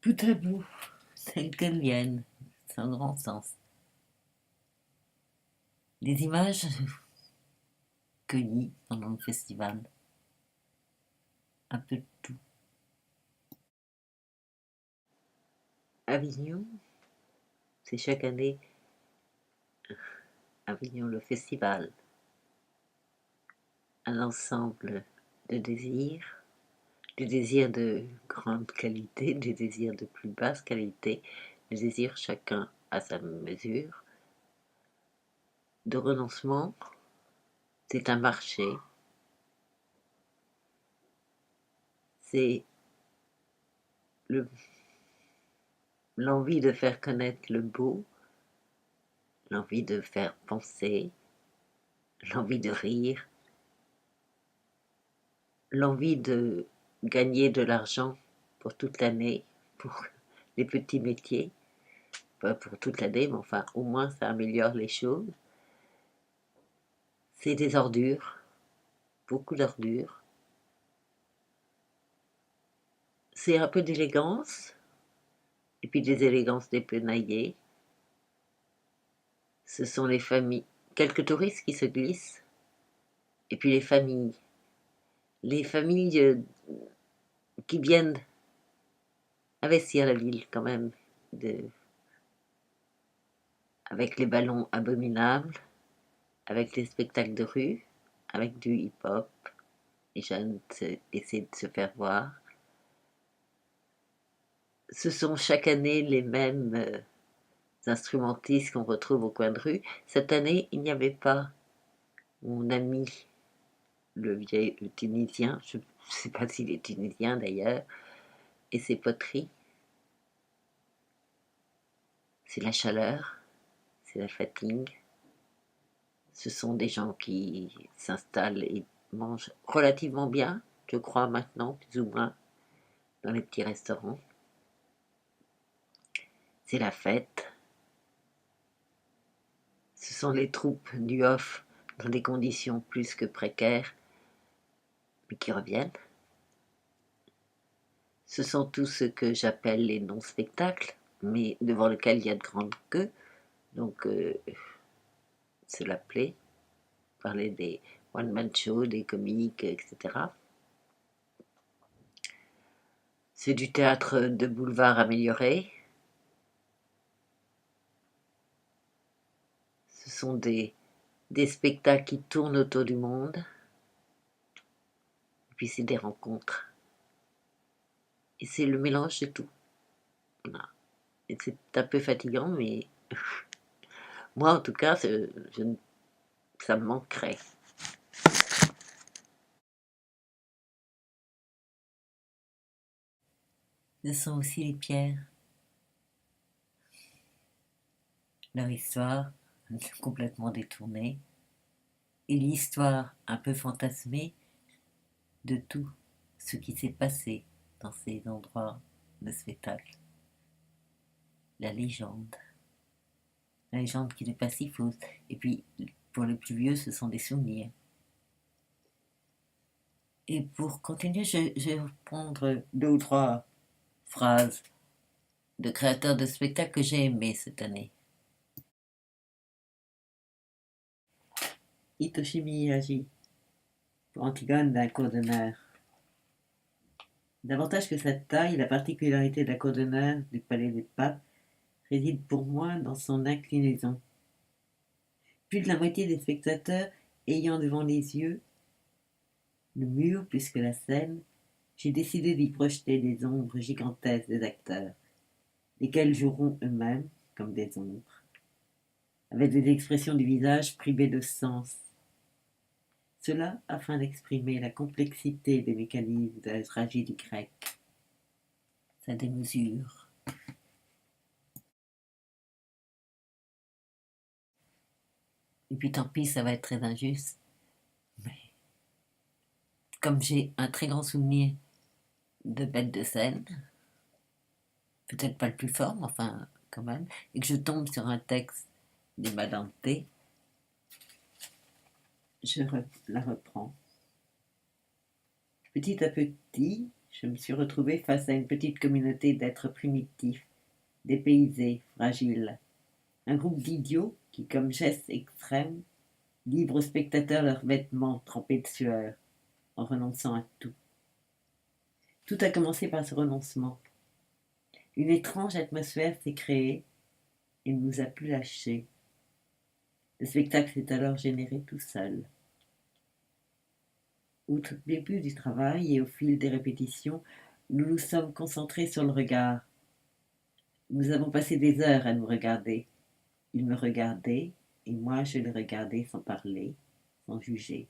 Tout à bout, telles qu'elles viennent, sans grand sens. Des images cueillies pendant le festival, un peu de tout. Avignon, c'est chaque année Avignon le festival, un ensemble de désirs, des désirs de grande qualité, des désirs de plus basse qualité, des désirs chacun à sa mesure, de renoncement. C'est un marché, c'est le- l'envie de faire connaître le beau, l'envie de faire penser, l'envie de rire, l'envie de gagner de l'argent pour toute l'année, pour les petits métiers, pas pour toute l'année, mais enfin au moins ça améliore les choses. C'est des ordures, beaucoup d'ordures. C'est un peu d'élégance, et puis des élégances dépenaillées. Ce sont les familles, quelques touristes qui se glissent, et puis les familles. Les familles qui viennent investir la ville quand même, de, avec les ballons abominables, avec les spectacles de rue, avec du hip-hop. Les jeunes essaient de se faire voir. Ce sont chaque année les mêmes instrumentistes qu'on retrouve au coin de rue. Cette année, il n'y avait pas mon ami, le Tunisien, je ne sais pas s'il est tunisien d'ailleurs, et ses poteries. C'est la chaleur, c'est la fatigue. Ce sont des gens qui s'installent et mangent relativement bien, je crois maintenant, plus ou moins, dans les petits restaurants. C'est la fête. Ce sont les troupes du off dans des conditions plus que précaires, mais qui reviennent. Ce sont tous ce que j'appelle les non-spectacles, mais devant lesquels il y a de grandes queues. Donc, se l'appeler, parler des one-man shows, des comiques, etc. C'est du théâtre de boulevard amélioré. Ce sont des spectacles qui tournent autour du monde. Et puis c'est des rencontres. Et c'est le mélange de tout. Voilà. Et c'est un peu fatigant, mais moi en tout cas, ça me manquerait. Ce sont aussi les pierres, leur histoire complètement détournée, et l'histoire un peu fantasmée de tout ce qui s'est passé dans ces endroits de spectacle. La la légende qui n'est pas si fausse. Et puis, pour les plus vieux, ce sont des souvenirs. Et pour continuer, je vais reprendre deux ou trois phrases de créateurs de spectacles que j'ai aimés cette année. Hitoshi Miyagi, pour Antigone d'un cours d'honneur. Davantage que sa taille, la particularité de la cour d'honneur du Palais des Papes réside pour moi dans son inclinaison. Plus de la moitié des spectateurs ayant devant les yeux le mur plus que la scène, j'ai décidé d'y projeter des ombres gigantesques des acteurs, lesquels joueront eux-mêmes comme des ombres, avec des expressions du visage privées de sens. Cela afin d'exprimer la complexité des mécanismes de la tragédie grecque, sa démesure. Et puis tant pis, ça va être très injuste, mais comme j'ai un très grand souvenir de bêtes de scène, peut-être pas le plus fort, mais enfin quand même, et que je tombe sur un texte des Madame T, je la reprends. Petit à petit, je me suis retrouvée face à une petite communauté d'êtres primitifs, dépaysés, fragiles. Un groupe d'idiots qui, comme geste extrême, livrent aux spectateurs leurs vêtements trempés de sueur, en renonçant à tout. Tout a commencé par ce renoncement. Une étrange atmosphère s'est créée et ne nous a plus lâchés. Le spectacle s'est alors généré tout seul. Au début du travail et au fil des répétitions, nous nous sommes concentrés sur le regard. Nous avons passé des heures à nous regarder. Il me regardait et moi je le regardais sans parler, sans juger.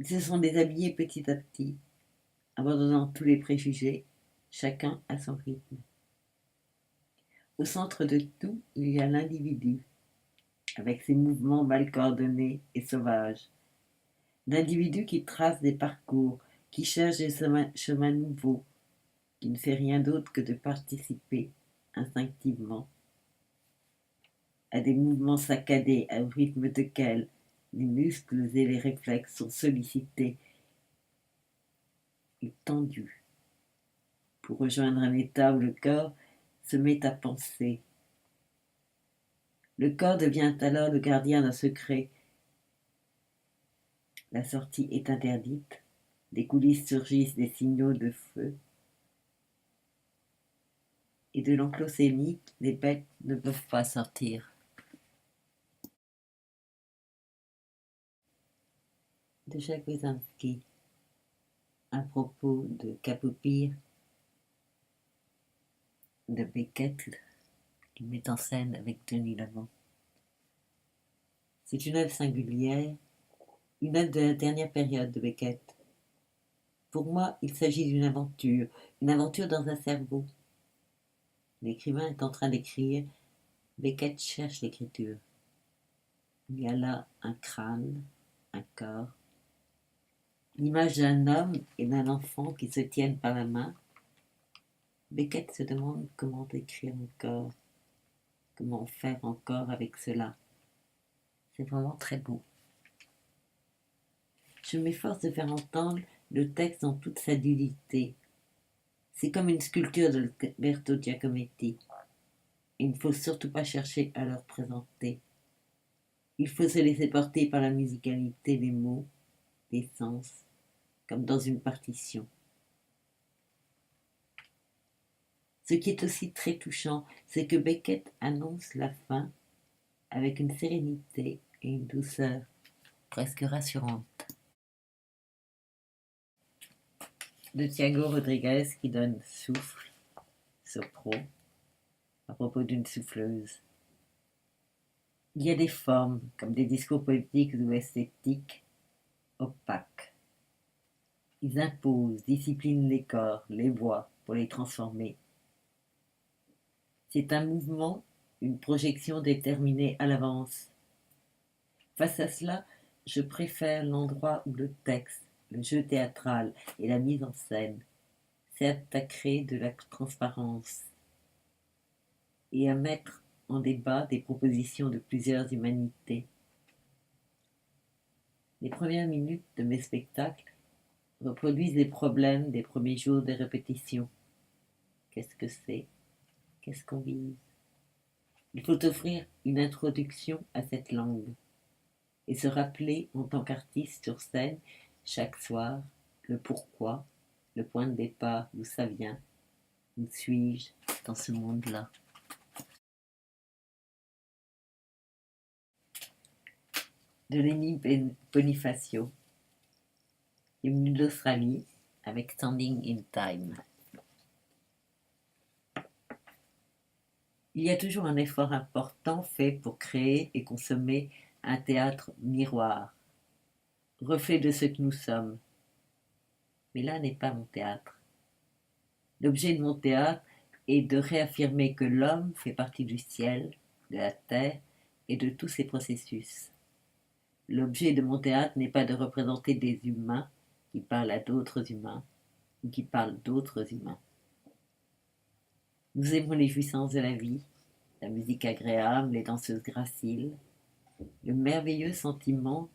Ils se sont déshabillés petit à petit, abandonnant tous les préjugés, chacun à son rythme. Au centre de tout, il y a l'individu, avec ses mouvements mal coordonnés et sauvages. L'individu qui trace des parcours, qui cherche des chemins nouveaux, qui ne fait rien d'autre que de participer instinctivement à des mouvements saccadés au rythme desquels les muscles et les réflexes sont sollicités et tendus pour rejoindre un état où le corps se met à penser. Le corps devient alors le gardien d'un secret. La sortie est interdite, des coulisses surgissent des signaux de feu, et de l'enclos scénique, les bêtes ne peuvent pas sortir. De Jacques Wyszynski, à propos de Capopire, de Beckett, qui met en scène avec Denis Lavant. C'est une œuvre singulière, une œuvre de la dernière période de Beckett. Pour moi, il s'agit d'une aventure dans un cerveau. L'écrivain est en train d'écrire, Beckett cherche l'écriture. Il y a là un crâne, un corps, l'image d'un homme et d'un enfant qui se tiennent par la main. Beckett se demande comment écrire encore, comment faire encore avec cela. C'est vraiment très beau. Je m'efforce de faire entendre le texte dans toute sa dureté. C'est comme une sculpture de Alberto Giacometti. Il ne faut surtout pas chercher à le représenter. Il faut se laisser porter par la musicalité des mots, des sens, comme dans une partition. Ce qui est aussi très touchant, c'est que Beckett annonce la fin avec une sérénité et une douceur presque rassurante. De Thiago Rodriguez qui donne Souffle, Sopro, à propos d'une souffleuse. Il y a des formes, comme des discours poétiques ou esthétiques, opaques. Ils imposent, disciplinent les corps, les voix, pour les transformer. C'est un mouvement, une projection déterminée à l'avance. Face à cela, je préfère l'endroit où le texte, le jeu théâtral et la mise en scène servent à créer de la transparence et à mettre en débat des propositions de plusieurs humanités. Les premières minutes de mes spectacles reproduisent les problèmes des premiers jours de répétition. Qu'est-ce que c'est? Qu'est-ce qu'on vise? Il faut offrir une introduction à cette langue et se rappeler en tant qu'artiste sur scène chaque soir le pourquoi, le point de départ, d'où ça vient, où suis-je dans ce monde-là. De Lenny Bonifacio, il est venu d'Australie avec Standing in Time. Il y a toujours un effort important fait pour créer et consommer un théâtre miroir, reflet de ce que nous sommes. Mais là n'est pas mon théâtre. L'objet de mon théâtre est de réaffirmer que l'homme fait partie du ciel, de la terre et de tous ses processus. L'objet de mon théâtre n'est pas de représenter des humains qui parlent à d'autres humains ou qui parlent d'autres humains. Nous aimons les jouissances de la vie, la musique agréable, les danseuses graciles, le merveilleux sentiment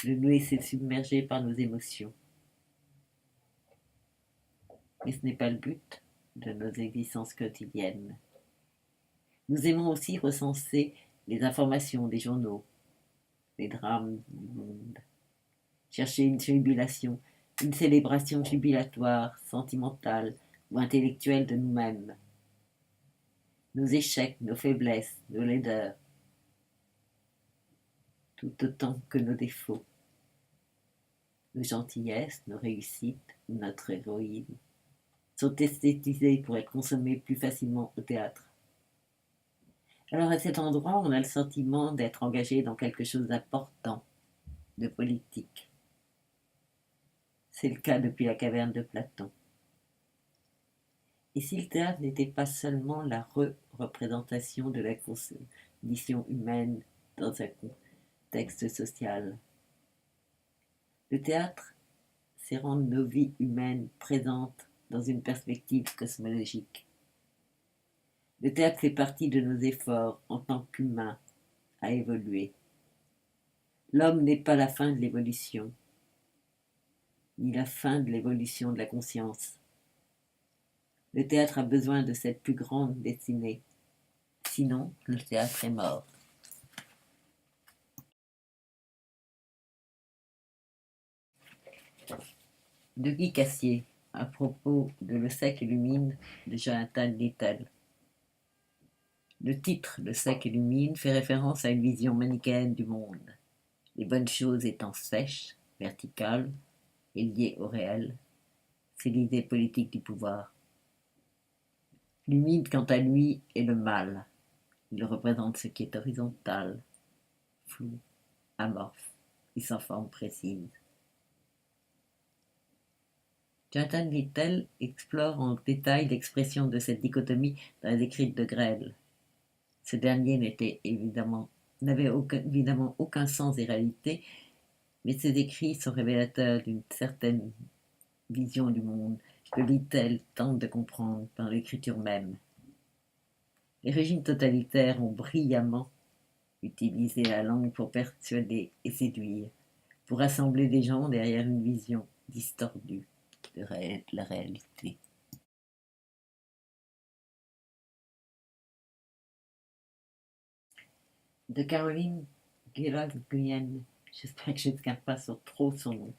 de nous laisser submerger par nos émotions. mais ce n'est pas le but de nos existences quotidiennes. Nous aimons aussi recenser les informations des journaux, les drames du monde, chercher une jubilation, une célébration jubilatoire, sentimentale ou intellectuelle de nous-mêmes. Nos échecs, nos faiblesses, nos laideurs, tout autant que nos défauts, nos gentillesses, nos réussites, notre héroïsme, sont esthétisés pour être consommés plus facilement au théâtre. Alors à cet endroit, on a le sentiment d'être engagé dans quelque chose d'important, de politique. C'est le cas depuis la caverne de Platon. Et si le théâtre n'était pas seulement la représentation de la condition humaine dans un contexte social? Le théâtre, c'est rendre nos vies humaines présentes dans une perspective cosmologique. Le théâtre fait partie de nos efforts en tant qu'humains à évoluer. L'homme n'est pas la fin de l'évolution, ni la fin de l'évolution de la conscience. Le théâtre a besoin de cette plus grande destinée. Sinon, le théâtre est mort. De Guy Cassier, à propos de Le sec illumine de Jonathan Littell. Le titre Le sec illumine fait référence à une vision manichéenne du monde, les bonnes choses étant sèches, verticales et liées au réel. C'est l'idée politique du pouvoir. L'humide, quant à lui, est le mal. Il représente ce qui est horizontal, flou, amorphe et sans forme précise. Jonathan Littell explore en détail l'expression de cette dichotomie dans les écrits de Grelle. Ce dernier n'avait évidemment aucun sens des réalités, mais ses écrits sont révélateurs d'une certaine vision du monde que Littell tente de comprendre dans l'écriture même. Les régimes totalitaires ont brillamment utilisé la langue pour persuader et séduire, pour rassembler des gens derrière une vision distordue de la réalité. De Caroline Guirac-Guyenne, j'espère que je ne garde pas trop son nom.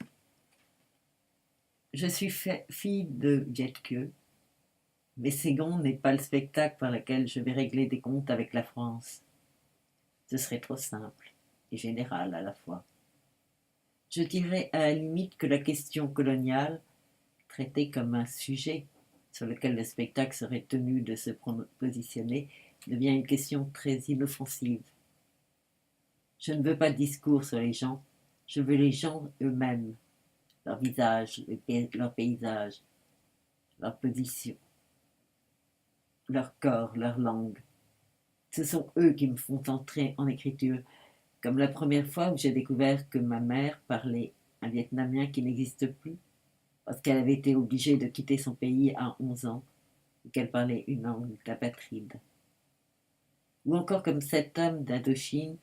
Je suis fille de Vietqueux, mais Ségon n'est pas le spectacle par lequel je vais régler des comptes avec la France. Ce serait trop simple et général à la fois. Je dirais à la limite que la question coloniale, traitée comme un sujet sur lequel le spectacle serait tenu de se positionner, devient une question très inoffensive. Je ne veux pas de discours sur les gens, je veux les gens eux-mêmes, leur visage, leur paysage, leur position, leur corps, leur langue. Ce sont eux qui me font entrer en écriture, comme la première fois où j'ai découvert que ma mère parlait un vietnamien qui n'existe plus, parce qu'elle avait été obligée de quitter son pays à 11 ans, et qu'elle parlait une langue d'apatride. Ou encore comme cet homme d'Indochine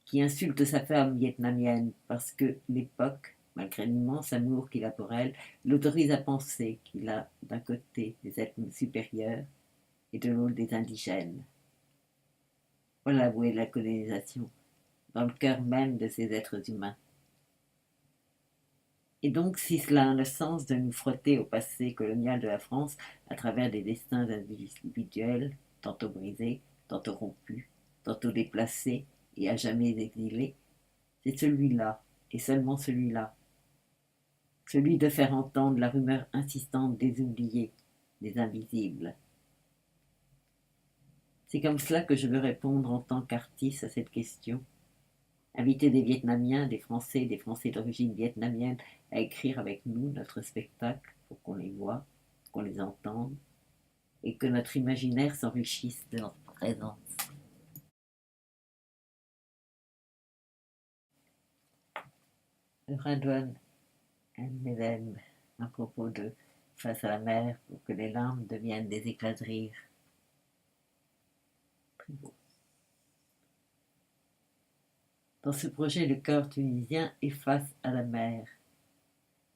qui insulte sa femme vietnamienne parce que l'époque, malgré l'immense amour qu'il a pour elle, l'autorise à penser qu'il a d'un côté des êtres supérieurs et de l'autre des indigènes. Voilà où est la colonisation, dans le cœur même de ces êtres humains. Et donc, si cela a le sens de nous frotter au passé colonial de la France à travers des destins individuels, tantôt brisés, tantôt rompus, tantôt déplacés et à jamais exilés, c'est celui-là, et seulement celui-là, celui de faire entendre la rumeur insistante des oubliés, des invisibles. C'est comme cela que je veux répondre en tant qu'artiste à cette question. Inviter des Vietnamiens, des Français d'origine vietnamienne à écrire avec nous notre spectacle pour qu'on les voie, qu'on les entende et que notre imaginaire s'enrichisse de leur présence. Radwan Al-Medem à propos de Face à la mer pour que les larmes deviennent des éclats de rire. Très beau. Dans ce projet, le chœur tunisien est face à la mer.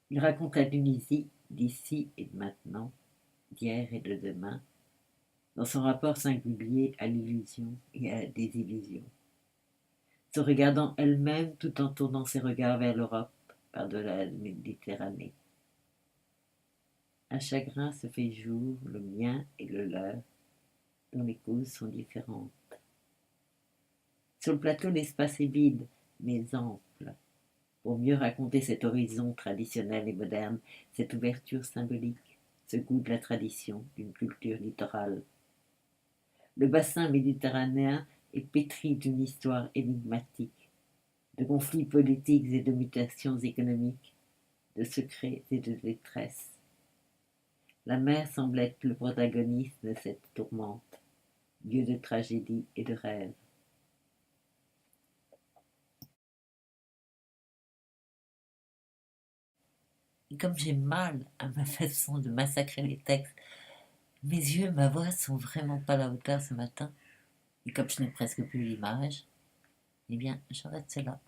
Il raconte la Tunisie d'ici et de maintenant, d'hier et de demain, dans son rapport singulier à l'illusion et à la désillusion, se regardant elle-même tout en tournant ses regards vers l'Europe par-delà la Méditerranée. Un chagrin se fait jour, le mien et le leur, dont les causes sont différentes. Sur le plateau, l'espace est vide, mais ample, pour mieux raconter cet horizon traditionnel et moderne, cette ouverture symbolique, ce goût de la tradition, d'une culture littorale. Le bassin méditerranéen est pétri d'une histoire énigmatique, de conflits politiques et de mutations économiques, de secrets et de détresse. La mer semble être le protagoniste de cette tourmente, lieu de tragédie et de rêve. Et comme j'ai mal à ma façon de massacrer les textes, mes yeux, ma voix sont vraiment pas à la hauteur ce matin. Et comme je n'ai presque plus l'image, eh bien, j'arrête cela.